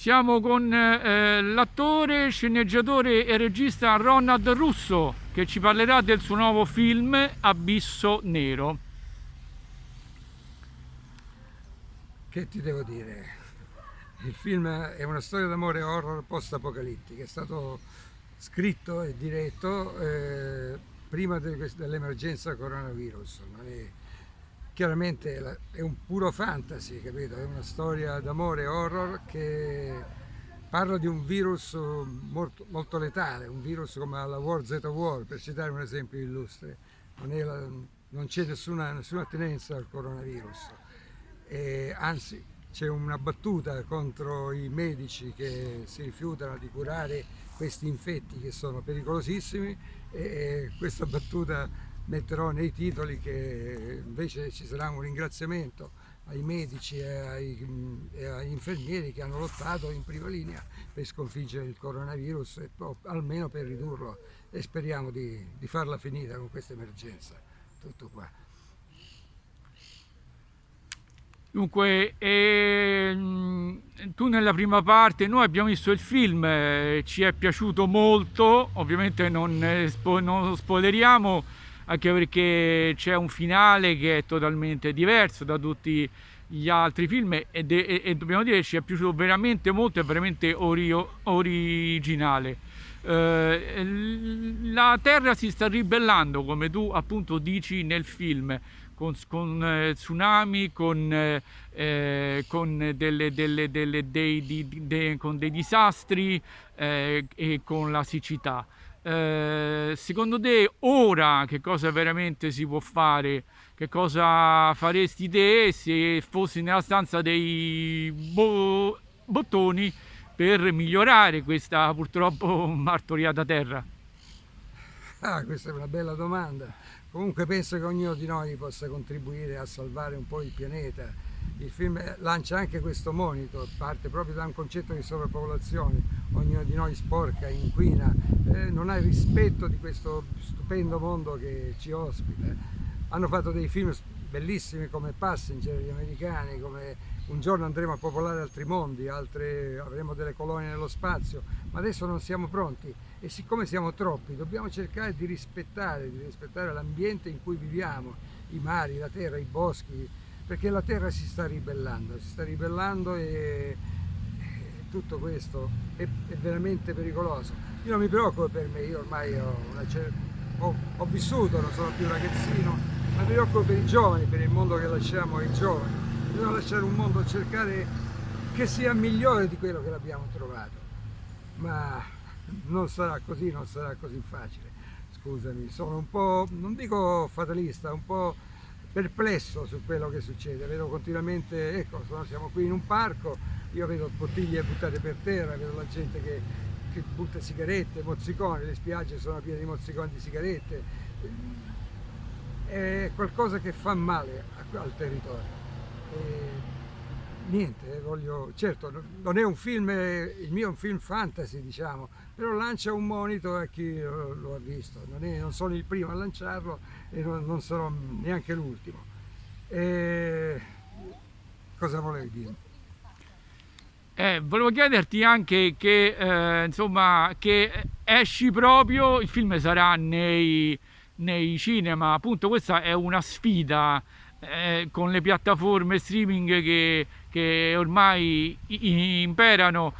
Siamo con l'attore, sceneggiatore e regista Ronald Russo, che ci parlerà del suo nuovo film Abisso Nero. Che ti devo dire? Il film è una storia d'amore horror post-apocalittica, è stato scritto e diretto prima dell'emergenza coronavirus. Chiaramente è un puro fantasy, capito? È una storia d'amore horror che parla di un virus molto, molto letale, un virus come la War Z War, per citare un esempio illustre. Non c'è nessuna attinenza al coronavirus. Anzi, c'è una battuta contro i medici che si rifiutano di curare questi infetti che sono pericolosissimi, e questa battuta metterò nei titoli, che invece ci sarà un ringraziamento ai medici e agli infermieri che hanno lottato in prima linea per sconfiggere il coronavirus, o almeno per ridurlo, e speriamo di farla finita con questa emergenza. Tutto qua. Dunque, tu nella prima parte, noi abbiamo visto il film, ci è piaciuto molto, ovviamente non spoileriamo, anche perché c'è un finale che è totalmente diverso da tutti gli altri film e dobbiamo dire che ci è piaciuto veramente molto, è veramente originale. La Terra si sta ribellando, come tu appunto dici nel film, con tsunami, con dei disastri e con la siccità. Secondo te ora che cosa veramente si può fare? Che cosa faresti te se fossi nella stanza dei bottoni per migliorare questa purtroppo martoriata terra? Questa è una bella domanda. Comunque penso che ognuno di noi possa contribuire a salvare un po' il pianeta. Il film lancia anche questo monito, parte proprio da un concetto di sovrapopolazione. Ognuno di noi sporca, inquina, non ha rispetto di questo stupendo mondo che ci ospita. Hanno fatto dei film bellissimi come Passenger, gli americani, come Un giorno andremo a popolare altri mondi, avremo delle colonie nello spazio, ma adesso non siamo pronti, e siccome siamo troppi dobbiamo cercare di rispettare l'ambiente in cui viviamo, i mari, la terra, i boschi, perché la terra si sta ribellando e tutto questo è veramente pericoloso. Io non mi preoccupo per me, io ormai ho vissuto, non sono più ragazzino, ma mi preoccupo per i giovani, per il mondo che lasciamo ai giovani. Dobbiamo lasciare un mondo, cercare che sia migliore di quello che l'abbiamo trovato, ma non sarà così facile. Scusami, sono un po', non dico fatalista, un po' perplesso su quello che succede. Vedo continuamente, ecco, siamo qui in un parco, io vedo bottiglie buttate per terra, vedo la gente che butta sigarette, mozziconi, le spiagge sono piene di mozziconi di sigarette. È qualcosa che fa male al territorio. Niente, certo, non è un film, il mio è un film fantasy, diciamo, però lancia un monito a chi lo ha visto. Non sono il primo a lanciarlo e non sarò neanche l'ultimo. Cosa volevi dire? Volevo chiederti anche che, insomma, che esci proprio, il film sarà nei cinema, appunto questa è una sfida con le piattaforme streaming che ormai imperano.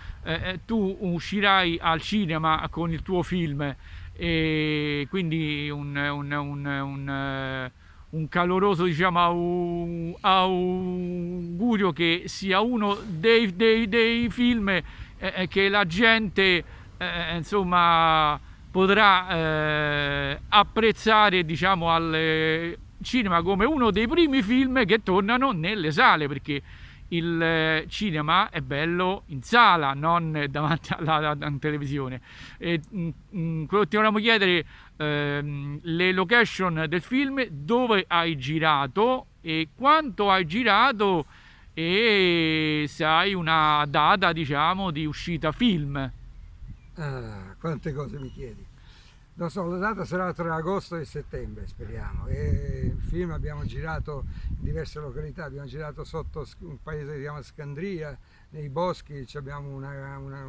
Tu uscirai al cinema con il tuo film, e quindi un caloroso, diciamo, augurio che sia uno dei film che la gente insomma potrà apprezzare, diciamo, al cinema come uno dei primi film che tornano nelle sale, perché il cinema è bello in sala, non davanti alla televisione. Quello che ti volevamo chiedere, le location del film, dove hai girato e quanto hai girato, e se hai una data, diciamo, di uscita film. Quante cose mi chiedi. Non so, la data sarà tra agosto e settembre, speriamo. E il film abbiamo girato in diverse località, abbiamo girato sotto un paese che si chiama Scandria, nei boschi, abbiamo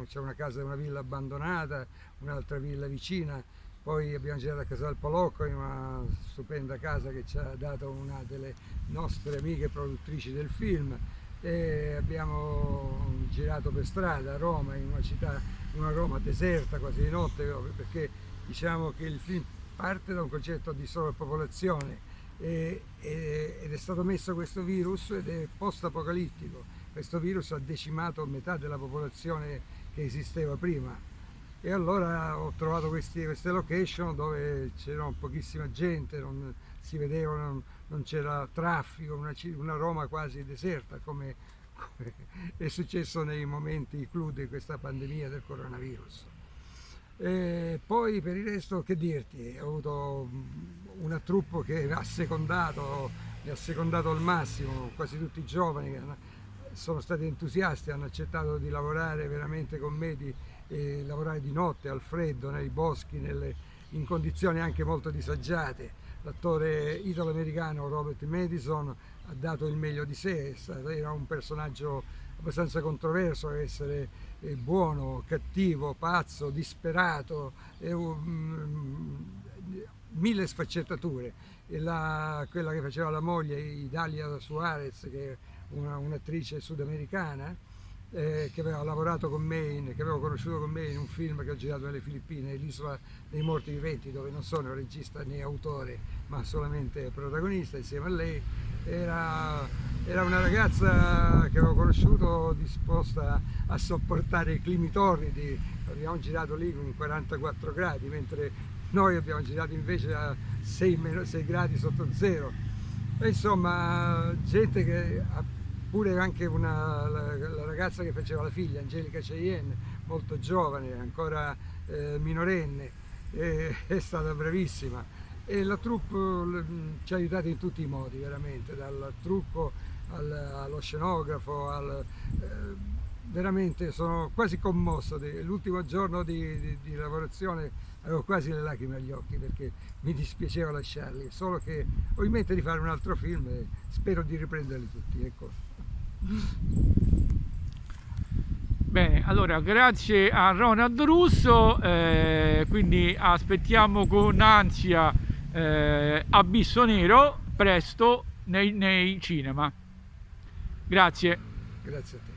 c'è una casa, una villa abbandonata, un'altra villa vicina, poi abbiamo girato a Casal Polocco, in una stupenda casa che ci ha dato una delle nostre amiche produttrici del film, e abbiamo girato per strada a Roma, in una città, una Roma deserta quasi di notte, perché diciamo che il film parte da un concetto di sovrappopolazione ed è stato messo questo virus ed è post-apocalittico. Questo virus ha decimato metà della popolazione che esisteva prima, e allora ho trovato queste location dove c'era pochissima gente, non si vedevano, non c'era traffico, una Roma quasi deserta, come è successo nei momenti clou di questa pandemia del coronavirus. E poi per il resto che dirti, ho avuto una troupe che mi ha secondato al massimo, quasi tutti giovani che sono stati entusiasti, hanno accettato di lavorare veramente con me, lavorare di notte al freddo, nei boschi, in condizioni anche molto disagiate. L'attore italo-americano Robert Madison ha dato il meglio di sé, era un personaggio abbastanza controverso, essere buono, cattivo, pazzo, disperato, mille sfaccettature. E quella che faceva la moglie, Idalia Suarez, che è un'attrice sudamericana, che aveva lavorato con me, che avevo conosciuto con me in un film che ho girato nelle Filippine, L'isola dei morti viventi, dove non sono regista né autore ma solamente protagonista. Insieme a lei era una ragazza che avevo conosciuto disposta a sopportare i climi torridi. Abbiamo girato lì con 44 gradi, mentre noi abbiamo girato invece a 6 gradi sotto zero. E insomma, gente che pure anche la ragazza che faceva la figlia, Angelica Cheyenne, molto giovane, ancora minorenne, è stata bravissima, e la troupe ci ha aiutato in tutti i modi, veramente, dal trucco allo scenografo, veramente sono quasi commosso. L'ultimo giorno di lavorazione avevo quasi le lacrime agli occhi, perché mi dispiaceva lasciarli, solo che ho in mente di fare un altro film e spero di riprenderli tutti, ecco. Bene, allora grazie a Ronald Russo, quindi aspettiamo con ansia Abisso Nero presto nei cinema. Grazie. Grazie a te.